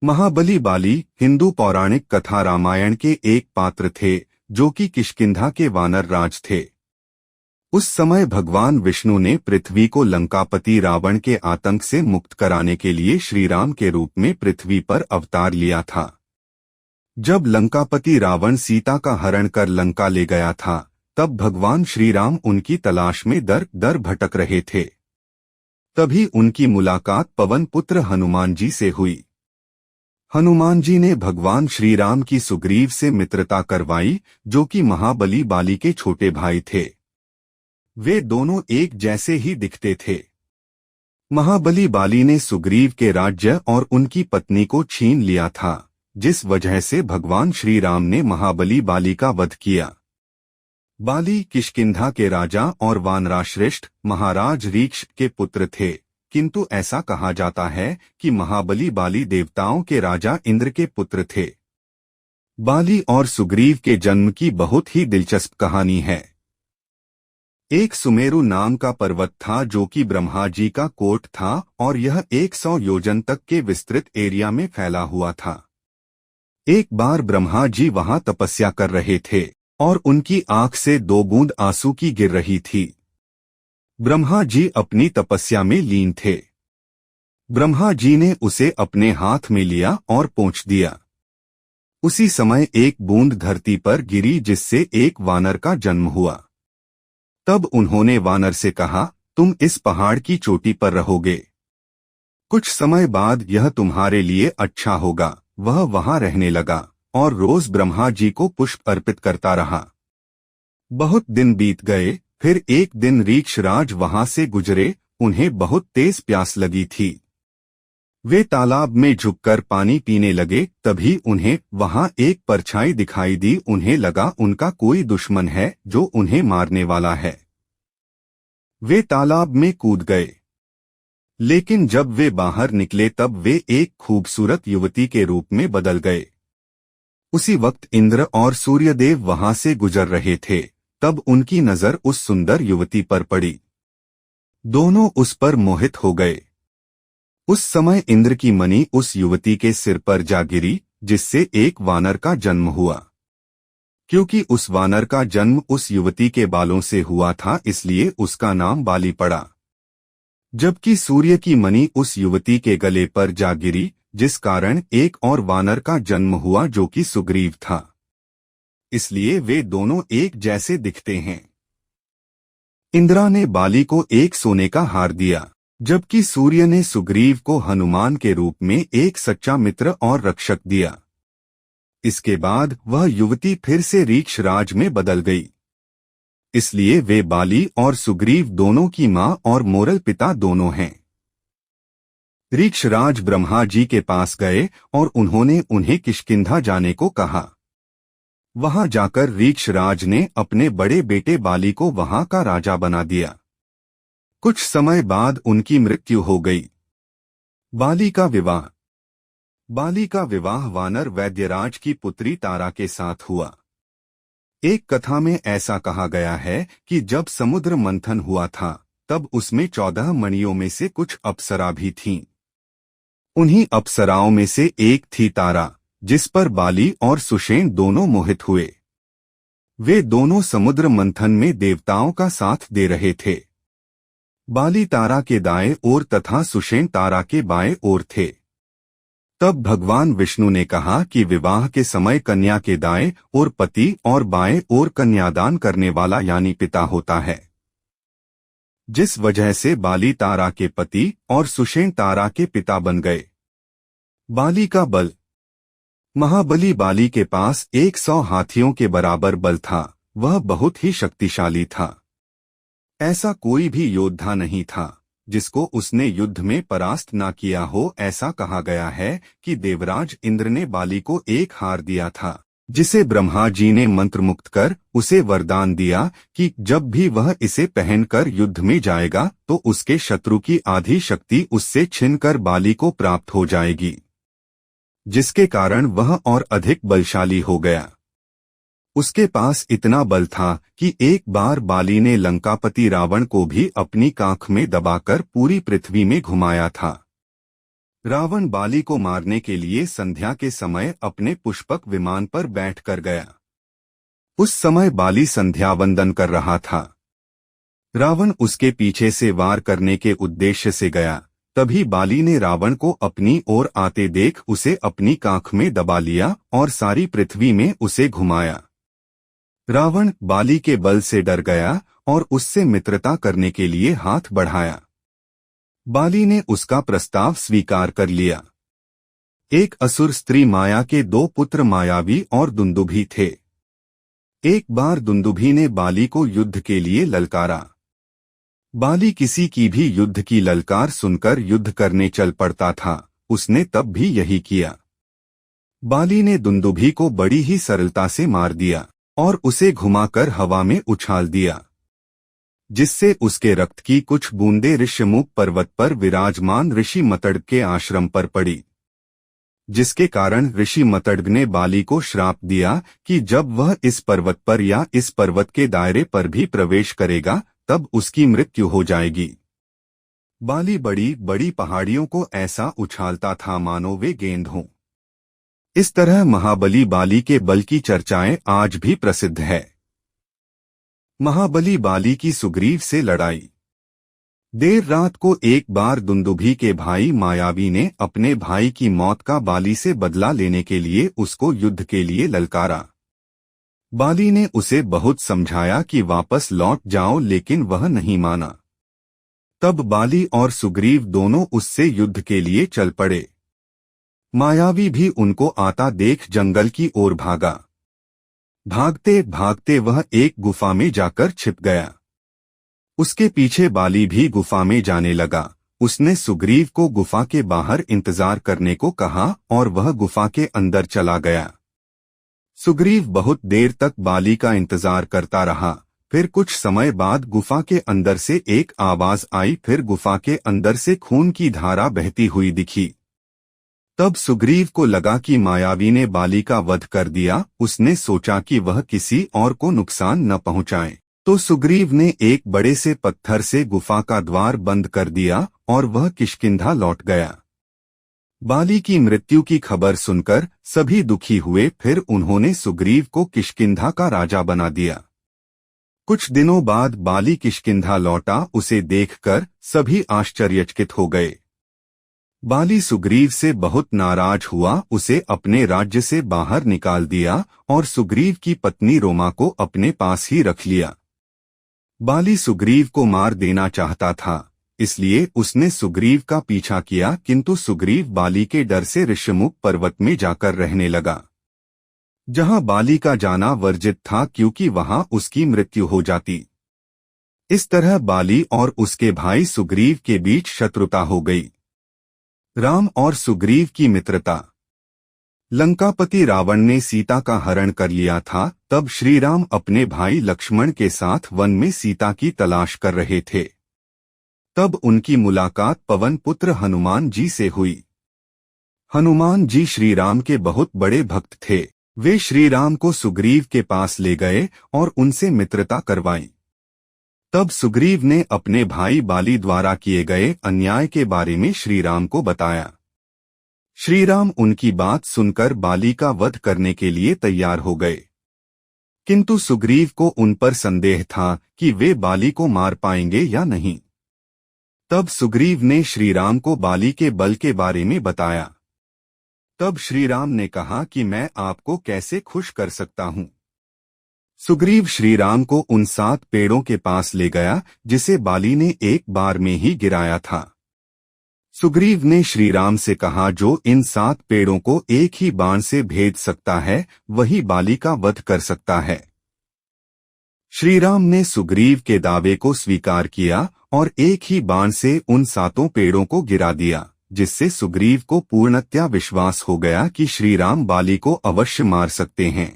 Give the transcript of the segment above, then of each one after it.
महाबली बाली हिंदू पौराणिक कथा रामायण के एक पात्र थे जो कि किष्किंधा के वानर राज थे। उस समय भगवान विष्णु ने पृथ्वी को लंकापति रावण के आतंक से मुक्त कराने के लिए श्रीराम के रूप में पृथ्वी पर अवतार लिया था। जब लंकापति रावण सीता का हरण कर लंका ले गया था, तब भगवान श्रीराम उनकी तलाश में दर दर भटक रहे थे। तभी उनकी मुलाकात पवन पुत्र हनुमान जी से हुई। हनुमान जी ने भगवान श्रीराम की सुग्रीव से मित्रता करवाई, जो कि महाबली बाली के छोटे भाई थे। वे दोनों एक जैसे ही दिखते थे। महाबली बाली ने सुग्रीव के राज्य और उनकी पत्नी को छीन लिया था, जिस वजह से भगवान श्रीराम ने महाबली बाली का वध किया। बाली किष्किंधा के राजा और वानराश्रेष्ठ महाराज रीक्ष के पुत्र थे, किंतु ऐसा कहा जाता है कि महाबली बाली देवताओं के राजा इंद्र के पुत्र थे। बाली और सुग्रीव के जन्म की बहुत ही दिलचस्प कहानी है। एक सुमेरु नाम का पर्वत था जो कि ब्रह्मा जी का कोट था, और यह 100 योजन तक के विस्तृत एरिया में फैला हुआ था। एक बार ब्रह्मा जी वहां तपस्या कर रहे थे और उनकी आंख से 2 बूंद आंसू की गिर रही थी। ब्रह्मा जी अपनी तपस्या में लीन थे। ब्रह्मा जी ने उसे अपने हाथ में लिया और पोंछ दिया। उसी समय एक बूंद धरती पर गिरी, जिससे एक वानर का जन्म हुआ। तब उन्होंने वानर से कहा, तुम इस पहाड़ की चोटी पर रहोगे। कुछ समय बाद यह तुम्हारे लिए अच्छा होगा। वह वहां रहने लगा और रोज ब्रह्मा जी को पुष्प अर्पित करता रहा। बहुत दिन बीत गए। फिर एक दिन रीक्षराज वहां से गुजरे। उन्हें बहुत तेज प्यास लगी थी। वे तालाब में झुककर पानी पीने लगे। तभी उन्हें वहां एक परछाई दिखाई दी। उन्हें लगा उनका कोई दुश्मन है जो उन्हें मारने वाला है। वे तालाब में कूद गए, लेकिन जब वे बाहर निकले तब वे एक खूबसूरत युवती के रूप में बदल गए। उसी वक्त इंद्र और सूर्यदेव वहां से गुजर रहे थे। तब उनकी नजर उस सुंदर युवती पर पड़ी। दोनों उस पर मोहित हो गए। उस समय इंद्र की मणि उस युवती के सिर पर जा गिरी, जिससे एक वानर का जन्म हुआ। क्योंकि उस वानर का जन्म उस युवती के बालों से हुआ था, इसलिए उसका नाम बाली पड़ा। जबकि सूर्य की मणि उस युवती के गले पर जा गिरी, जिस कारण एक और वानर का जन्म हुआ जो कि सुग्रीव था। इसलिए वे दोनों एक जैसे दिखते हैं। इंद्रा ने बाली को एक सोने का हार दिया, जबकि सूर्य ने सुग्रीव को हनुमान के रूप में एक सच्चा मित्र और रक्षक दिया। इसके बाद वह युवती फिर से रीक्षराज में बदल गई। इसलिए वे बाली और सुग्रीव दोनों की मां और मोरल पिता दोनों हैं। रीक्षराज ब्रह्मा जी के पास गए और उन्होंने उन्हें किष्किंधा जाने को कहा। वहां जाकर रीक्षराज ने अपने बड़े बेटे बाली को वहां का राजा बना दिया। कुछ समय बाद उनकी मृत्यु हो गई। बाली का विवाह वानर वैद्यराज की पुत्री तारा के साथ हुआ। एक कथा में ऐसा कहा गया है कि जब समुद्र मंथन हुआ था, तब उसमें 14 मणियों में से कुछ अप्सरा भी थीं। उन्हीं अप्सराओं में से एक थी तारा, जिस पर बाली और सुषेण दोनों मोहित हुए। वे दोनों समुद्र मंथन में देवताओं का साथ दे रहे थे। बाली तारा के दाएं ओर तथा सुषेण तारा के बाएं ओर थे। तब भगवान विष्णु ने कहा कि विवाह के समय कन्या के दाएं ओर पति और बाएं ओर कन्यादान करने वाला यानी पिता होता है, जिस वजह से बाली तारा के पति और सुषेण तारा के पिता बन गए। बाली का बल। महाबली बाली के पास 100 हाथियों के बराबर बल था। वह बहुत ही शक्तिशाली था। ऐसा कोई भी योद्धा नहीं था जिसको उसने युद्ध में परास्त ना किया हो। ऐसा कहा गया है कि देवराज इंद्र ने बाली को एक हार दिया था, जिसे ब्रह्मा जी ने मंत्रमुक्त कर उसे वरदान दिया कि जब भी वह इसे पहनकर युद्ध में जाएगा तो उसके शत्रु की आधी शक्ति उससे छिनकर बाली को प्राप्त हो जाएगी, जिसके कारण वह और अधिक बलशाली हो गया। उसके पास इतना बल था कि एक बार बाली ने लंकापति रावण को भी अपनी कांख में दबाकर पूरी पृथ्वी में घुमाया था। रावण बाली को मारने के लिए संध्या के समय अपने पुष्पक विमान पर बैठ कर गया। उस समय बाली संध्या वंदन कर रहा था। रावण उसके पीछे से वार करने के उद्देश्य से गया। तभी बाली ने रावण को अपनी ओर आते देख उसे अपनी कांख में दबा लिया और सारी पृथ्वी में उसे घुमाया। रावण बाली के बल से डर गया और उससे मित्रता करने के लिए हाथ बढ़ाया। बाली ने उसका प्रस्ताव स्वीकार कर लिया। एक असुर स्त्री माया के 2 पुत्र मायावी और दुंदुभी थे। एक बार दुंदुभी ने बाली को युद्ध के लिए ललकारा। बाली किसी की भी युद्ध की ललकार सुनकर युद्ध करने चल पड़ता था। उसने तब भी यही किया। बाली ने दुंदुभी को बड़ी ही सरलता से मार दिया और उसे घुमाकर हवा में उछाल दिया, जिससे उसके रक्त की कुछ बूंदें ऋष्यमुख पर्वत पर विराजमान ऋषि मतड़ के आश्रम पर पड़ी, जिसके कारण ऋषि मतड़ ने बाली को श्राप दिया कि जब वह इस पर्वत पर या इस पर्वत के दायरे पर भी प्रवेश करेगा तब उसकी मृत्यु हो जाएगी। बाली बड़ी बड़ी पहाड़ियों को ऐसा उछालता था मानो वे गेंद हों। इस तरह महाबली बाली के बल की चर्चाएं आज भी प्रसिद्ध है। महाबली बाली की सुग्रीव से लड़ाई। देर रात को एक बार दुंदुभी के भाई मायावी ने अपने भाई की मौत का बाली से बदला लेने के लिए उसको युद्ध के लिए ललकारा। बाली ने उसे बहुत समझाया कि वापस लौट जाओ, लेकिन वह नहीं माना। तब बाली और सुग्रीव दोनों उससे युद्ध के लिए चल पड़े। मायावी भी उनको आता देख जंगल की ओर भागा। भागते भागते वह एक गुफा में जाकर छिप गया। उसके पीछे बाली भी गुफा में जाने लगा। उसने सुग्रीव को गुफा के बाहर इंतजार करने को कहा और वह गुफा के अंदर चला गया। सुग्रीव बहुत देर तक बाली का इंतजार करता रहा। फिर कुछ समय बाद गुफा के अंदर से एक आवाज आई। फिर गुफा के अंदर से खून की धारा बहती हुई दिखी। तब सुग्रीव को लगा कि मायावी ने बाली का वध कर दिया। उसने सोचा कि वह किसी और को नुकसान न पहुंचाए, तो सुग्रीव ने एक बड़े से पत्थर से गुफा का द्वार बंद कर दिया और वह किष्किंधा लौट गया। बाली की मृत्यु की खबर सुनकर सभी दुखी हुए। फिर उन्होंने सुग्रीव को किष्किंधा का राजा बना दिया। कुछ दिनों बाद बाली किष्किंधा लौटा। उसे देखकर सभी आश्चर्यचकित हो गए। बाली सुग्रीव से बहुत नाराज हुआ। उसे अपने राज्य से बाहर निकाल दिया और सुग्रीव की पत्नी रोमा को अपने पास ही रख लिया। बाली सुग्रीव को मार देना चाहता था, इसलिए उसने सुग्रीव का पीछा किया, किंतु सुग्रीव बाली के डर से ऋष्यमुख पर्वत में जाकर रहने लगा, जहां बाली का जाना वर्जित था, क्योंकि वहां उसकी मृत्यु हो जाती। इस तरह बाली और उसके भाई सुग्रीव के बीच शत्रुता हो गई। राम और सुग्रीव की मित्रता। लंकापति रावण ने सीता का हरण कर लिया था। तब श्री राम अपने भाई लक्ष्मण के साथ वन में सीता की तलाश कर रहे थे। तब उनकी मुलाकात पवन पुत्र हनुमान जी से हुई। हनुमान जी श्री राम के बहुत बड़े भक्त थे। वे श्री राम को सुग्रीव के पास ले गए और उनसे मित्रता करवाई। तब सुग्रीव ने अपने भाई बाली द्वारा किए गए अन्याय के बारे में श्री राम को बताया। श्री राम उनकी बात सुनकर बाली का वध करने के लिए तैयार हो गए, किंतु सुग्रीव को उन पर संदेह था कि वे बाली को मार पाएंगे या नहीं। तब सुग्रीव ने श्री राम को बाली के बल के बारे में बताया। तब श्री राम ने कहा कि मैं आपको कैसे खुश कर सकता हूँ। सुग्रीव श्री राम को उन 7 पेड़ों के पास ले गया जिसे बाली ने एक बार में ही गिराया था। सुग्रीव ने श्री राम से कहा, जो इन 7 पेड़ों को एक ही बाण से भेद सकता है वही बाली का वध कर सकता है। श्री राम ने सुग्रीव के दावे को स्वीकार किया और एक ही बाण से उन 7 पेड़ों को गिरा दिया, जिससे सुग्रीव को पूर्णतया विश्वास हो गया कि श्री राम बाली को अवश्य मार सकते हैं।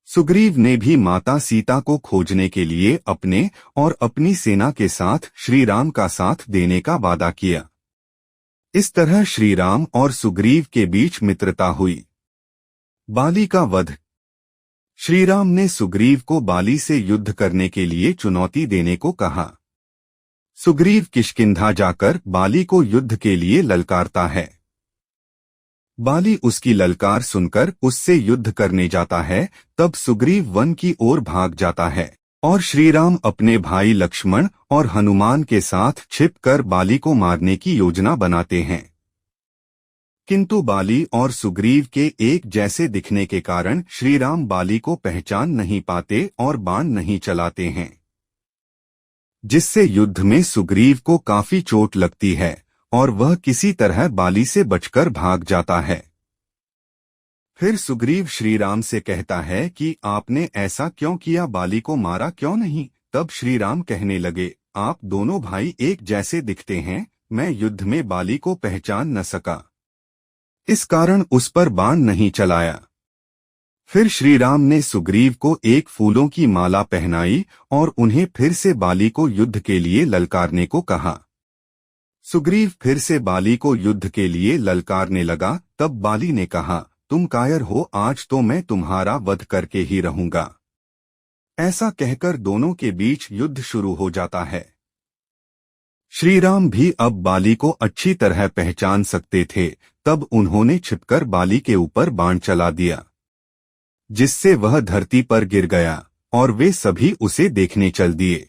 सुग्रीव ने भी माता सीता को खोजने के लिए अपने और अपनी सेना के साथ श्री राम का साथ देने का वादा किया। इस तरह श्री राम और सुग्रीव के बीच मित्रता हुई। बाली का वध। श्री राम ने सुग्रीव को बाली से युद्ध करने के लिए चुनौती देने को कहा। सुग्रीव किष्किंधा जाकर बाली को युद्ध के लिए ललकारता है। बाली उसकी ललकार सुनकर उससे युद्ध करने जाता है। तब सुग्रीव वन की ओर भाग जाता है और श्रीराम अपने भाई लक्ष्मण और हनुमान के साथ छिपकर बाली को मारने की योजना बनाते हैं। किंतु बाली और सुग्रीव के एक जैसे दिखने के कारण श्रीराम बाली को पहचान नहीं पाते और बाण नहीं चलाते हैं, जिससे युद्ध में सुग्रीव को काफी चोट लगती है और वह किसी तरह बाली से बचकर भाग जाता है। फिर सुग्रीव श्रीराम से कहता है कि आपने ऐसा क्यों किया, बाली को मारा क्यों नहीं। तब श्रीराम कहने लगे, आप दोनों भाई एक जैसे दिखते हैं, मैं युद्ध में बाली को पहचान न सका, इस कारण उस पर बाण नहीं चलाया। फिर श्रीराम ने सुग्रीव को एक फूलों की माला पहनाई और उन्हें फिर से बाली को युद्ध के लिए ललकारने को कहा। सुग्रीव फिर से बाली को युद्ध के लिए ललकारने लगा। तब बाली ने कहा, तुम कायर हो, आज तो मैं तुम्हारा वध करके ही रहूंगा। ऐसा कहकर दोनों के बीच युद्ध शुरू हो जाता है। श्रीराम भी अब बाली को अच्छी तरह पहचान सकते थे। तब उन्होंने छिपकर बाली के ऊपर बाण चला दिया, जिससे वह धरती पर गिर गया और वे सभी उसे देखने चल दिए।